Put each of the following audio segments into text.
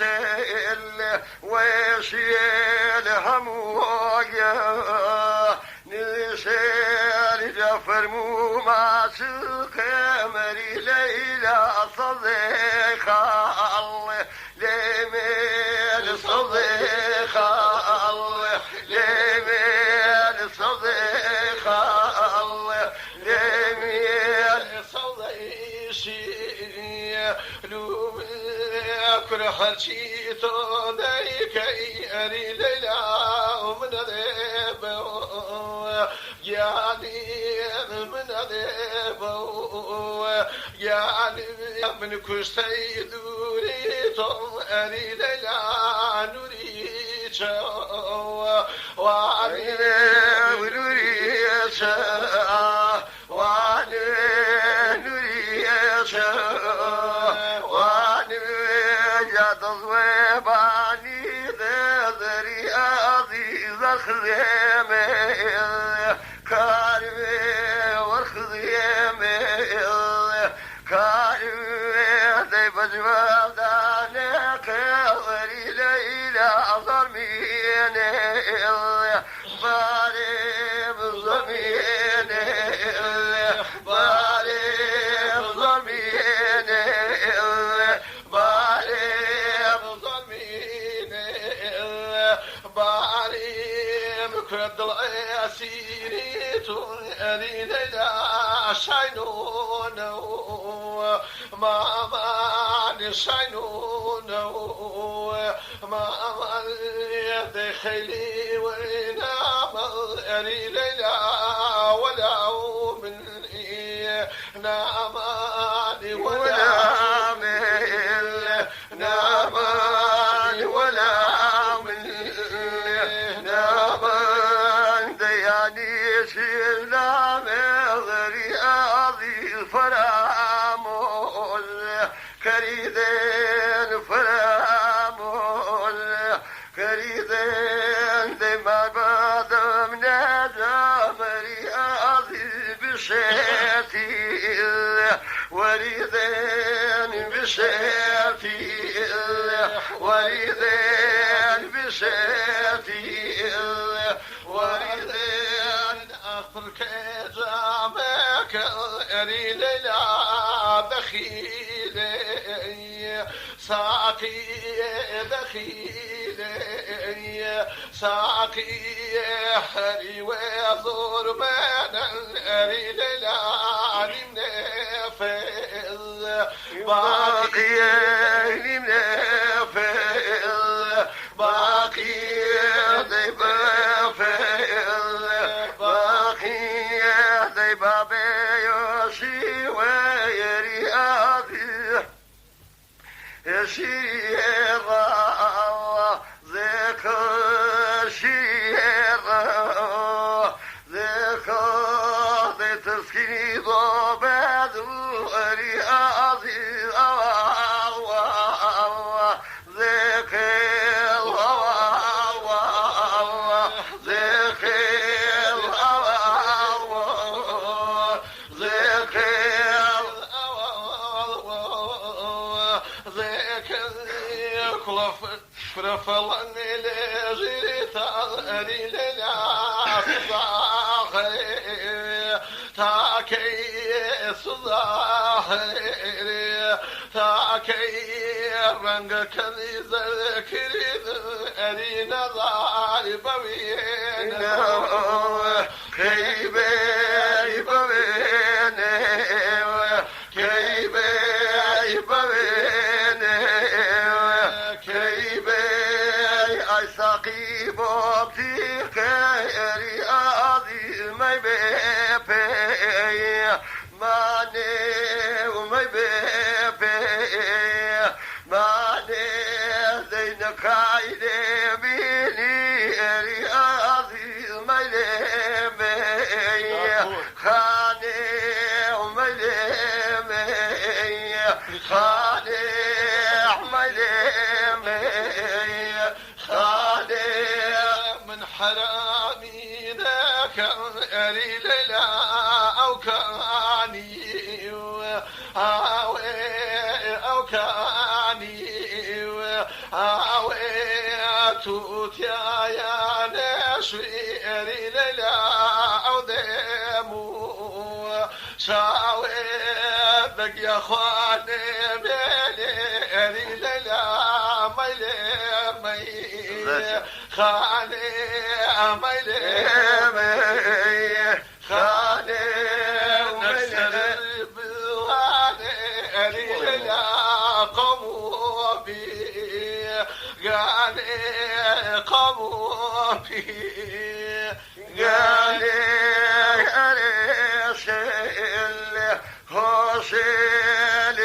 يشيل ويشيل همويا نشيل جفر مو ما سقمري ليلى صديق الله لمن صديق الله لمن صديق الله لمن صديق لو كل حرشيتو ذيك أري ليلى من ذيب يعني من ذيب يعني من كشتي دوريتو أري ليلى نوريتو وعني نوريتو وعني نوريتو وعني تصويباني ذري عزيز الخزيمة كارمي والخزيمة كارمي ذي بجواب دانك وري ليلى ظلميني بارم ظلميني بارم ظلميني كرد الأسيريت أري ليلى شاينون ما ماني شاينون ما ماني خيلي وينام أري ليلى ولا مني ناماني ولا من ناماني ولا شيلنا مغري أضي فرامول كريدين فرامول كريدين ديما بعد من جامري أضي بشيتي وريدين بشيتي وريدين بشيتي وريدين كجامك أري ليلى بخيلي ساقي بخيلي ساقي حري وزور من أري ليلى منفذ باقي منفذ باقي بابي يوشي ويري أبي شيرا ذكر شيرا ذكر تسكيني ضباد ويري أبي فرفلني لجريت أري ليلى صداخري تاكي صداخري تاكي رنقك ذكري أري نظار بوين كيبي بوين كيبي بوين ساقيب بتيك يري أذي ما يبي ماني وما يبي ماني زينك عيني بيني يري أذي ما يبي خاني وما يبي خاني وما يبي من حرامي ذاك أري ليلى أو كاني أو كاني توت يا نشويري للا أو دمو شاوي بقي خواني بليري للا ميلي خاني ميلي خاني نكسر بواني للا قمو بي قالي قمو بي قالي أرسل حسين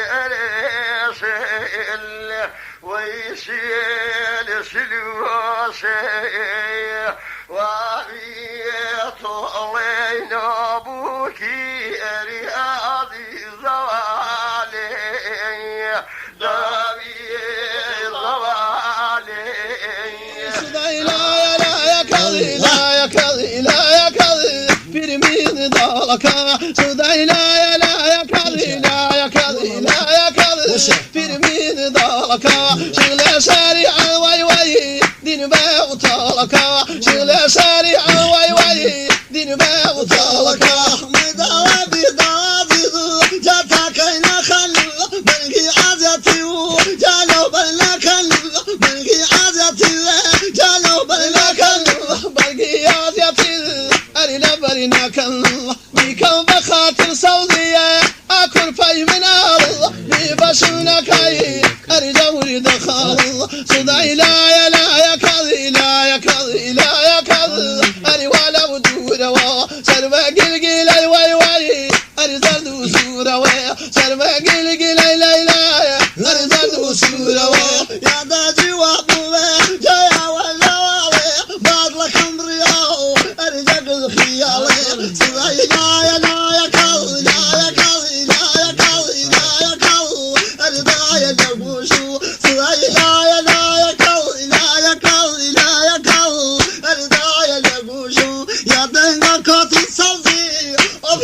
أرسل ويسيل سلوسي وعيت علينا بوكي رياضي زوالي دابي زوالي لا يا كذي برمين دالكا سوداي لا يا كذي برمين دالكا شغل سريع واي دين باو تالكا شغل سريع واي دين باو تالكا مداوي جاتا كاينا خل بلقي عزتي جالو بلا كل بلقي عزتي جالو بلا كل بلقي عزتي أرينا برينا كل بيكم بخاطر سعودية أكون في من الله بيبشونا كاي أريد أريد خال صداي لا يا كذي أري ولا ودورة سرما قلقي لا واي أري زردو سورة سرما قلقي لا أري زردو سورة يا داجي وابوه جايا ولا واوي بعد لك امرياو أري جاقل خيالي صداي لا يا كذي أري دايا جابوشو صداي لا يا كذي أري دايا جابوشو يا دنيا كاتل صوزي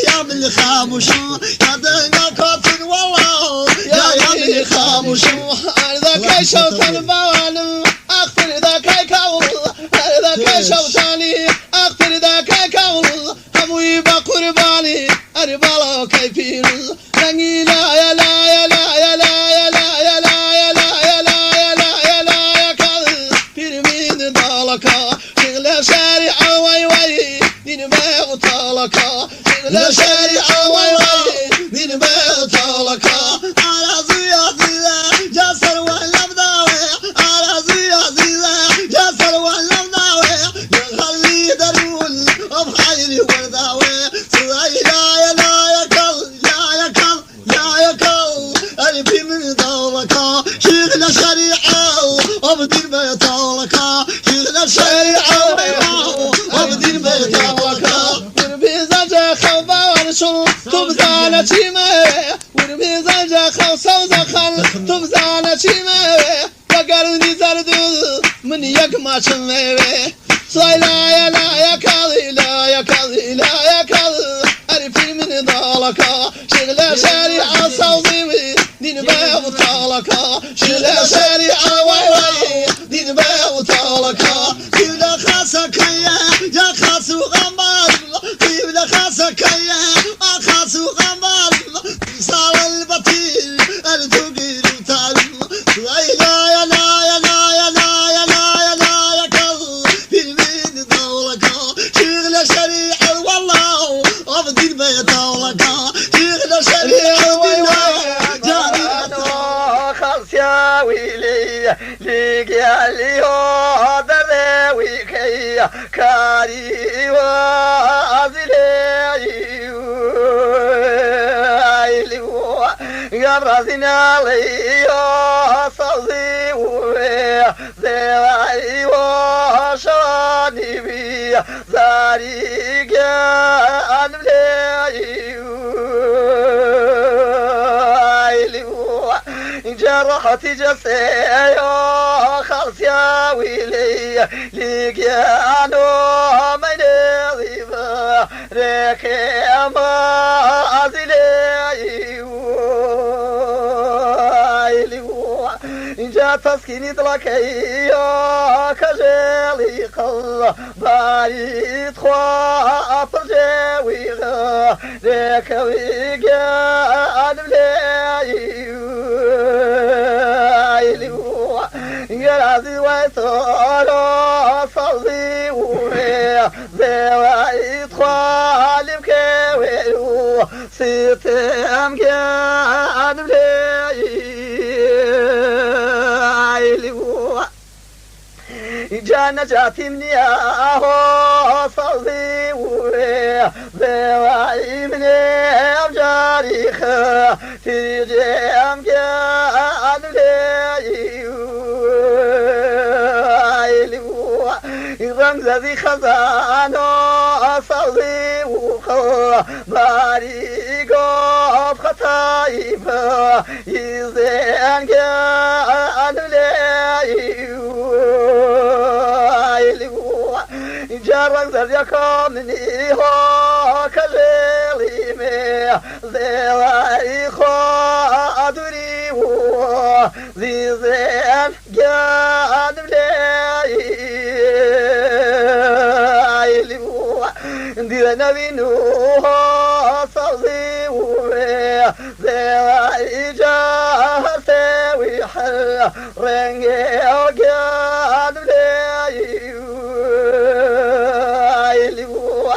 يا من خاموشو يا دنيا كاتل والله يا من خاموشو ذاك شوط البوالم أغفر ذاك كول ذاك شوطاني أغفر ذاك كول هموي بقرباني أربالو كيفين رنجي لا كذي برمين دالكا شغل شارع واي دين باو تالكا شغل شارع واي دين باو تالكا على زيادي جسر ولا بداوي على زيادي جسر ولا بداوي يخلي درول بخير ورداوي سوي لا يكل أري من دالكا شغل شريعة وبدين ما يتالكا شغل شريعة وبدين ما يتالكا وربيزا جا خوبا ورشو تبزانا تيمه وربيزا جا خو سوزا خل تبزانا تيمه بقرني زردو من يقما شمه صاي لا يا كذي أري في من دالكا شغل شريعة صوزي دين باو تالكا شغل شريعة واي دين باو تالكا كيولا خاصك يا خاصو غمار كيولا خاصك يا خاصو غمار صار البطيل التقيل تعلم لا يا كل في المين دولكا شغل شريعة والله أفضل ما يدولكا شغل شريعة والله خلص يا ويلي ليك يا لي هذا ويكي كاري وازلي قبرزنا لي صوزي زي وشاني بي زاري كان جرحتي جسي خلص يا ويلي ليك يا نو من ضيفه ريك ما أزلي اینجا تسکینی دلکی کجلی قل باید خوا پرجوی رکوی گل لیو گرازی وای سارا صلي وزواید خالم كويو سيتم جانب لیو جانا جاتي مني صلي وزواي مني أبجاري تيجي أم جانب رمزي خزانو صلي وخباري قف خطايب يزين قال ليو جرق زريكم مني هو كليلي مي زي خادري وزيزين قال دي نبي نوح صلي وزي جاه سوي رنجي وقاد ليو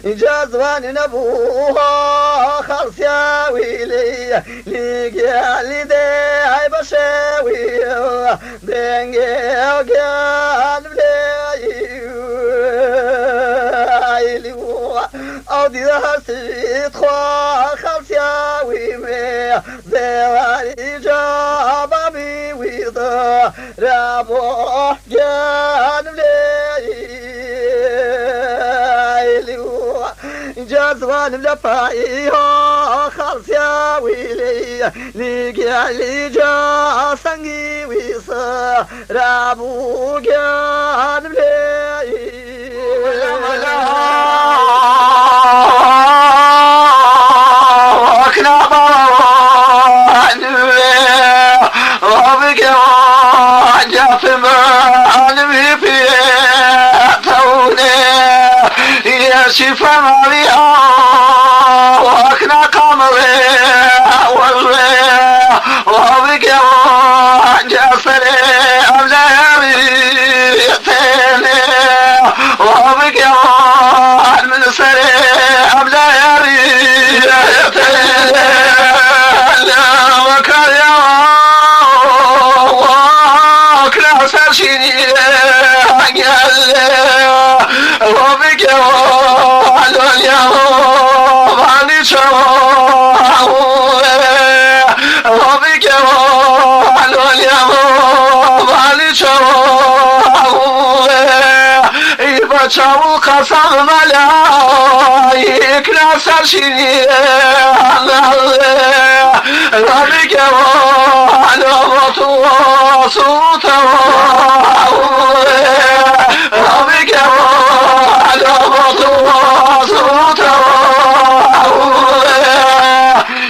جازوان نبوها خلص يا ويلي لقيالي داي بشاوي دنجي وقاد أودي ذا سيد خوا خلص يا ويمي زواري جابا بي ويضا رابو جانب ليلو جازوان بلفاي خلص يا ويلي لقيالي جا سنجي ويصا رابو جانب ليلو شفا مريا وأكنا قمري والريا وبقى جسري أبلاري ثاني وبقى من سري أبلاري ثاني وكريا وأكنا سرشيني وبقى چاو قسم ملايك ناسر شيني ربك وعلمته وصوته ربك وعلمته وصوته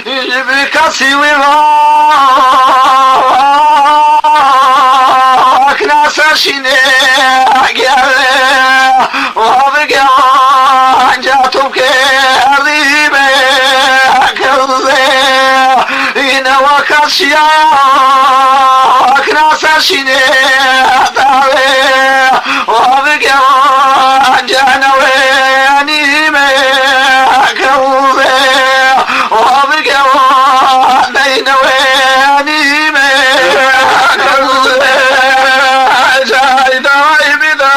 يجيبك سوي ناسر شيني وبقى جاتك ريبة كرزة إن وكشيا كناس شيني داري وبقى جانواني ما كرزة وبقى دينواني ما كرزة جاي داي بدا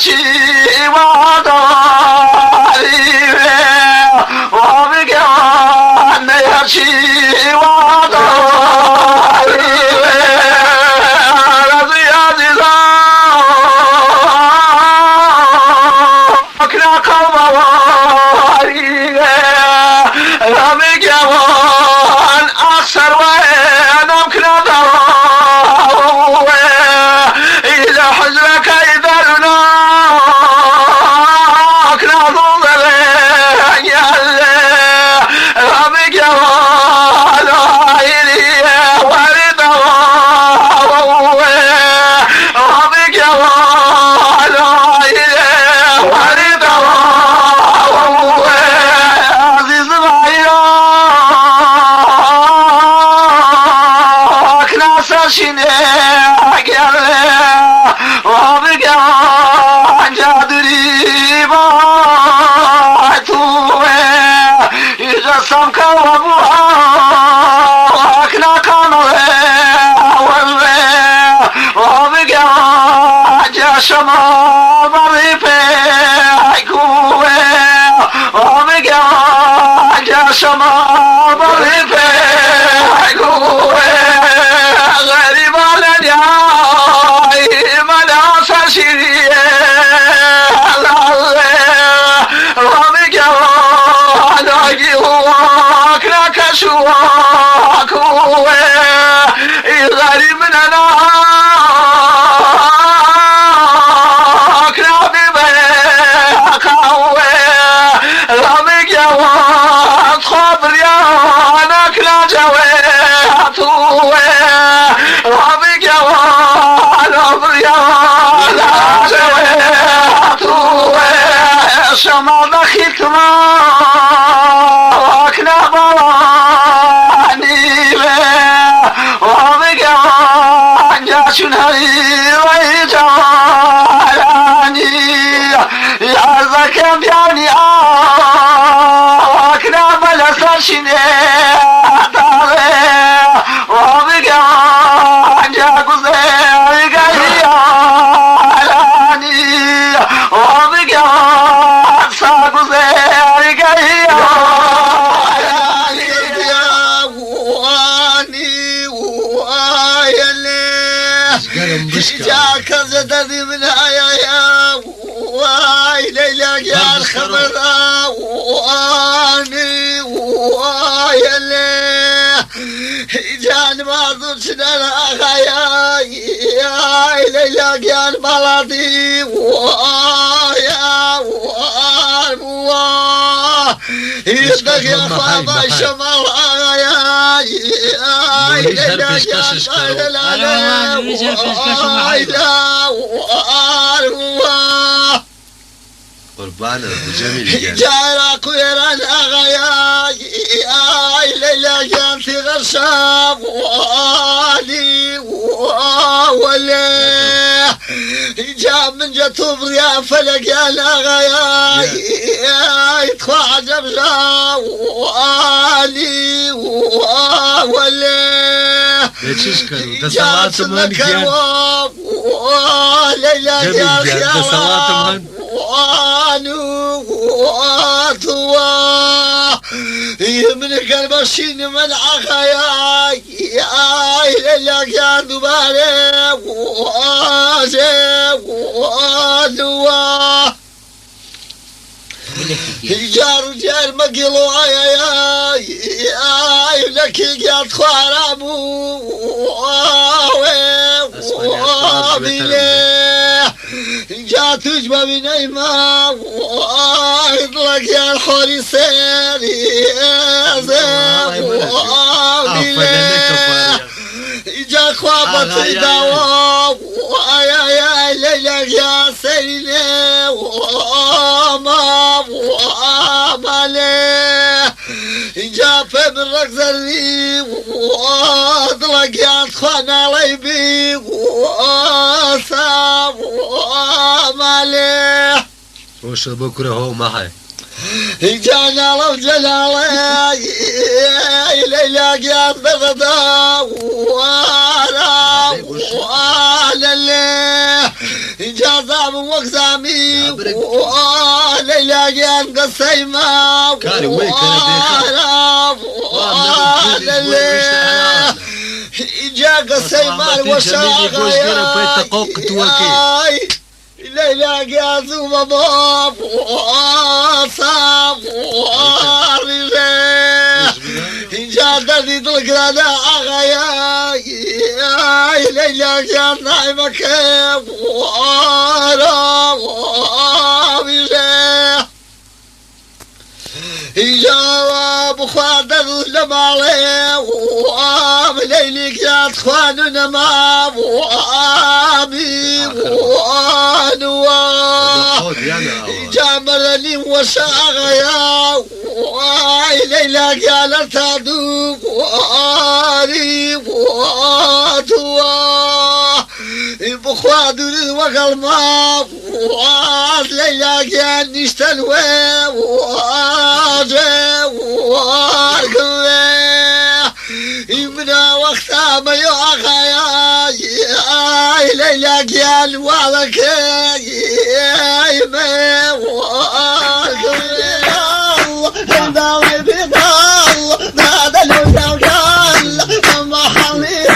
نيرشي وداري وبكوان نيرشي وداري رضي عزيزا أكنا قواري وبكوان أكثر وين أكنا داري إذا حزنك إذا لناك نظر يا ربك ولا إلي ورد ربك ولا إلي ورد عزيز بعيرك ناسا شنك يا وبقى جادري باتوه يجسمك وابوك ناكانوه وبقى جاشما بريفيكوه وبقى جاشما بريفيكوه غريب على شيريه رامك وعلاقي هواك لك شواك هو غريب مننا كرابي بيك هو رامك وعد خبر يانك لا جويت هو رامك وعد خبر يانك شما دخلت معك نبراني وبقى جاشن هاي ويجعلاني يا زكام يعني أكنا بلسشني وبقى جاكو زي قيالاني وبقى ساقو زي قيالاني يا واني ويلي جاك زدني من يا ويلي يا الخبر واني ويلي جان ما ضرتنا الأغايا يا ليلى يا البلدي ويا ويا يدك يا خابا شمال يا ليلى يا البلدي قربان ابو جميل جارك ويران اغايا اي ليلى جانت غشام والي وولي جاب من جتوب يا فلق يا الاغايا يدخل عجب جا والي وولي جات مكان وليلى يا خيار وانو يمنك المشين من عخيا يا لك يا دباري وانو جار جار مقلو يا لك يا تخارمو جات تجمع من ايما واطلق يا الحوري سيري جا خوابت دوا يا ليلى يا سيري وما وعمله جا فم الرقزري واطلق يا تخوانا علي وصاب وعمله وش بكره هو معي جانا الله جلاله ليلى قيام بغدا وانا اللي جازا من وقزامي ليلى قيام قصيمة كاري وين كان وانا اللي جا قصيمة وشاغي ليلى قيازو مباب وصاب ورجاه جادتي تلقانا أغايا ليلى قياز نايمة كيف ورجاه جواب خوادر لمالي وام ليلي قياز خواننا ما وامي وانوا جامرني وشاغيا واي ليلى قيال تادو واري واتوا بخوادر وقلما واد ليلى قيال نشتلوي واجي وارقوي إمنا وقتا ما يوغايا ليلى قيال والكي ما وارقوي الله بيضال نادى لو يوغال أما حميل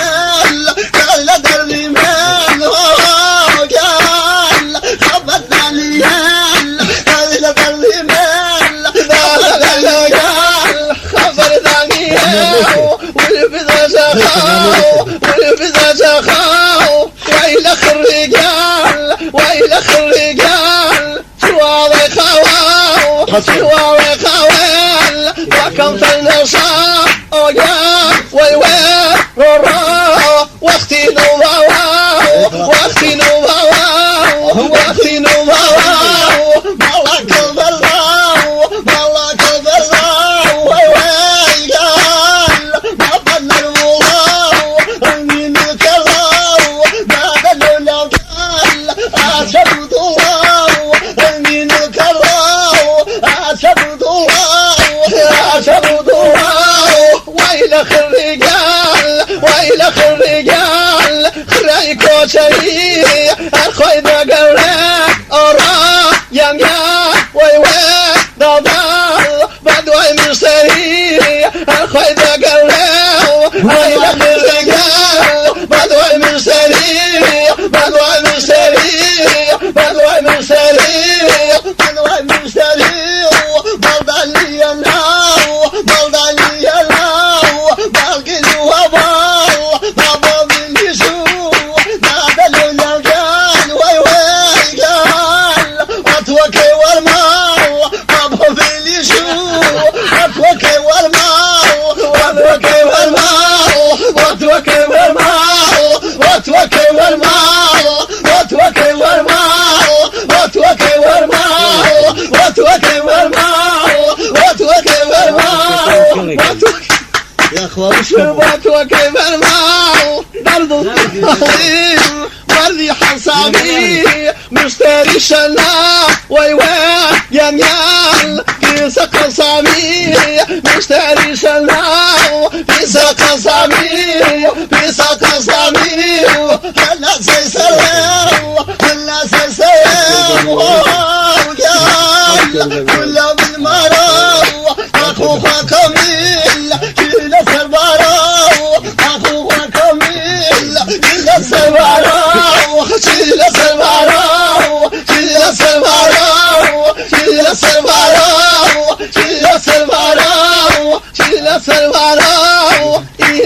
قال درني من وقال خبتنا ليال قال درني من والبذا شخاو ويلخ الرجال شواوي خوال وكم فالنشا اويا ويوي رورا واختي نوواو مالك البلاو ويوي قال ما بنا الولاو من الكلاو بعد لولا قال أشهد الله من الكلاو أشهد الله ويلخ الرجال خريكو شري الخوي ذا قولك أرى يم ويوي ضبال بدوي مشتري الخوي ذا قولك ويلخ الرجال بدوي مشتري بلداني ينهاو بالقلو وبال بابا من يشوف نادى لولا قال ويوي قال أتوكي والمال بابا من يشوف أتوكي والمال يا اخوان وكيف الماء برضو وردي حسابي مشتري شلا ويوان ينيال في سق صامي مشتري شلا في سق صامي هلا سيسلم كله بالمراو اخوها كميل كله سربراو اخوها كميل كله سربراو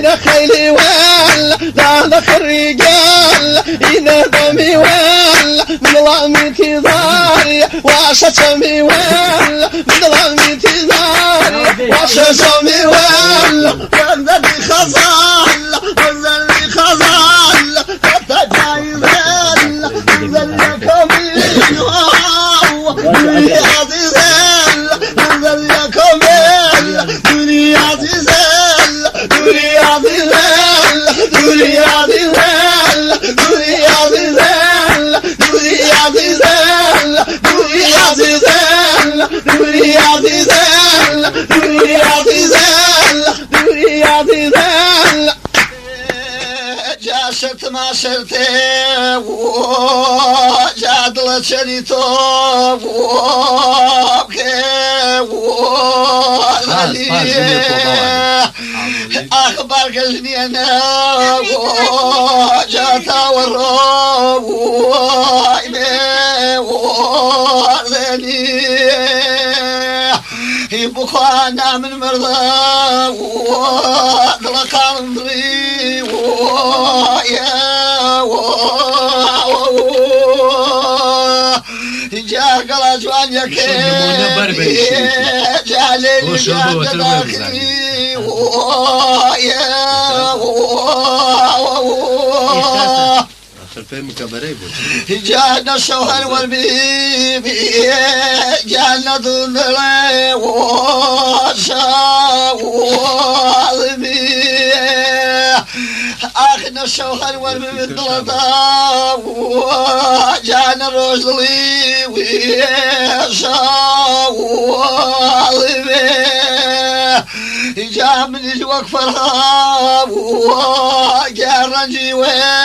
إنا خيلي وال لا الرجال إنا دمي وال من ظلمتي ضاري وعشتمي وال من ظلمتي ضاري وعشتمي وال وانزلي خزال حتى جايزال انزل كمين دنيا عزيزال انزل كمين دنيا عزيزال دورياتي زل دورياتي زل دورياتي زل جاشت ما شرتي وجادل شريتو أخبار قلني أنا وجاتا والروب وردني يبخانا من مرضى وطلقا مضري جاء قلاج وان يكي جاء ليلي جاء داخلي جاءنا الشوهر والبيبي جاءنا دون لي وشاوظمي أخنا الشوهر والبيبي الضلطة جاءنا الرجلي وشاوظمي جاء من يجوك فرها وجاء رنجي وظالمي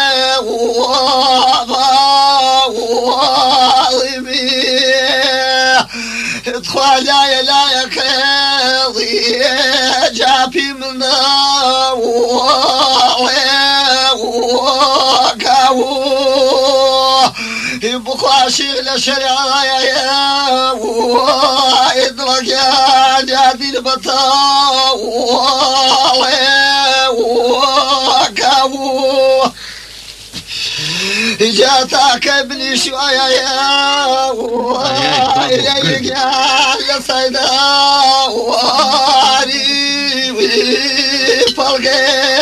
ادخل لا يكاضي جاء في منا يبقى شغل شرع يا ويدرك يا جادي البطا وكاو جاتك ابني شوية يا إليك يا سيدا واري وفلقي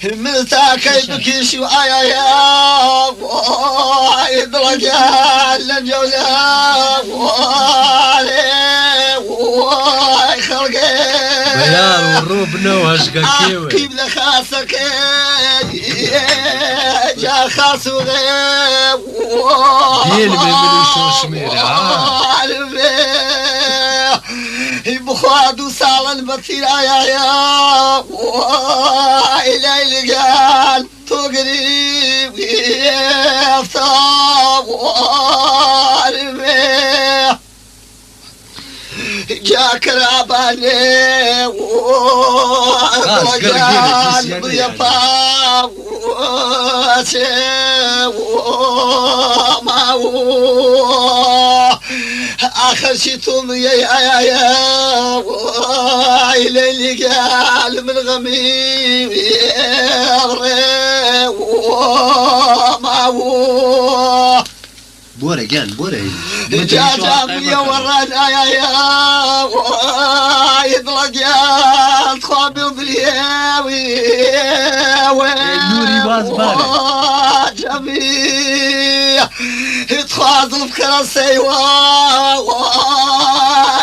ملتاك يبكي شوية يا ويدرك يا الجولة واري وخلقي بيار والروبنا وهشقا كيوي أكيب لخاسك جا خاص وغيب يلمي من وشو شميرة بخواد وسالن بطيرا يا إلي لقال تقريب يفتاب جاك راباني ورجال ضيفا آخر شيتم يا إلي قال من غميم بورا جان بورا جاء من ورانا يا يطلق يا تخابل برياوي نوري باز بارك جميع تخاطب كرسي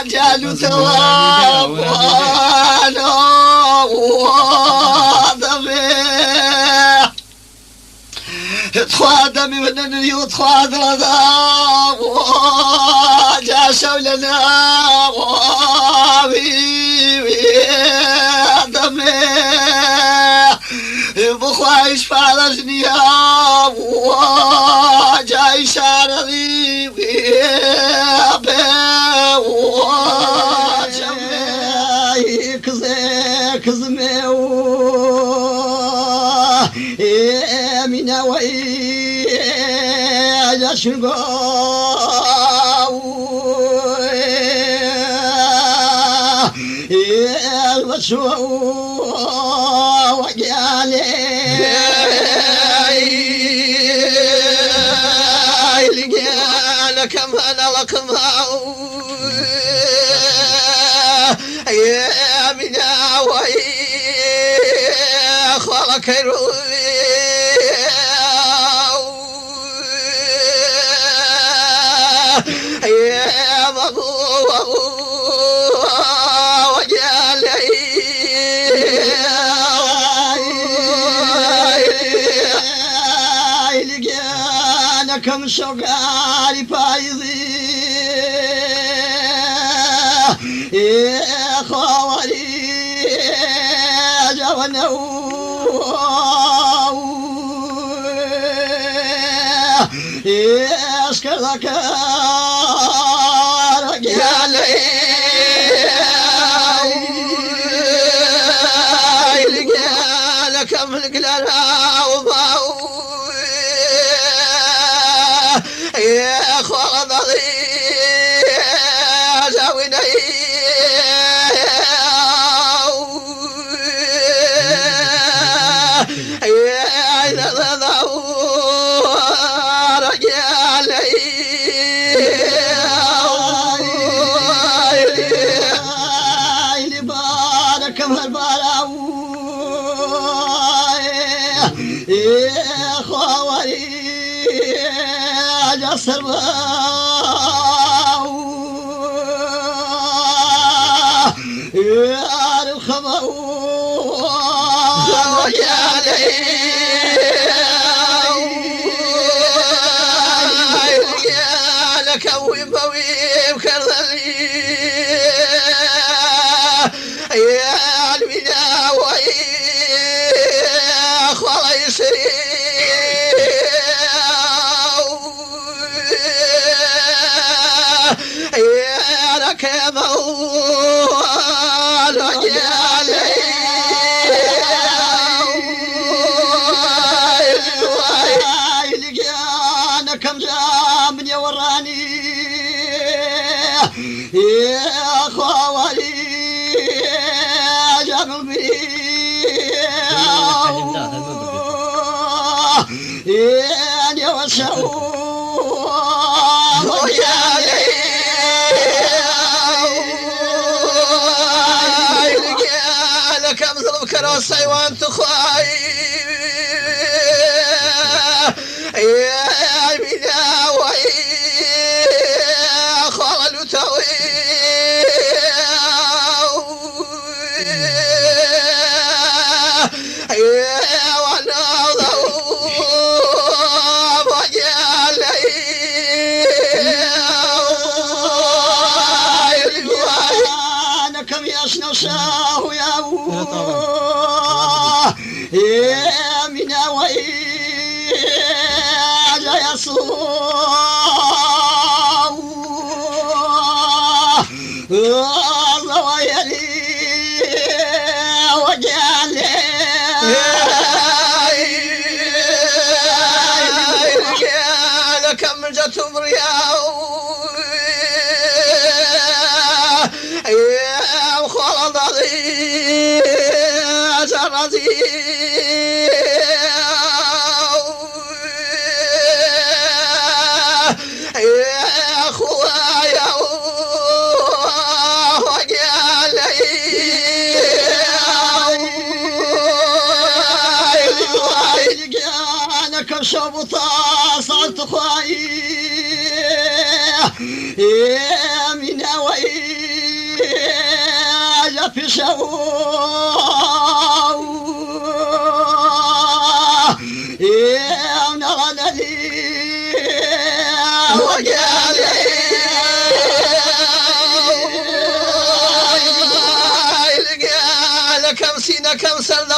جالو ثواب تخادمي ونني وتخاد رضا جا شولنا دمي بخوايش فعلجني جاي شارضي كزمي من ويا شنقاو يا البشو وجالي لقيالك من لكم يا من ويا خلق يا مغوى وجالي لقيانا كم شقالي بايظين يا خوالي جوانا يشكر لك رجالي لك ملك لنا وضاو يا خوال ضلي جاويني يا خوالي جسر يا الخمر يا لك ويبوي كرذلي يا المينا وي يا لك موال رجالي انا كم جامني وراني يا خوالي جاب بي يا وسعوا يا لك مثل كراسي وانت خاي يا بنا وي خالو توي يا وانا نوشاه يا يا منا وي يا صو الله ويلي وجالي لكم جت مرياو يا خوايا وجالي انا كشبطه صرت خواي يا من هواي في شو يا نغللي وجالي لك كم سنة كم سنة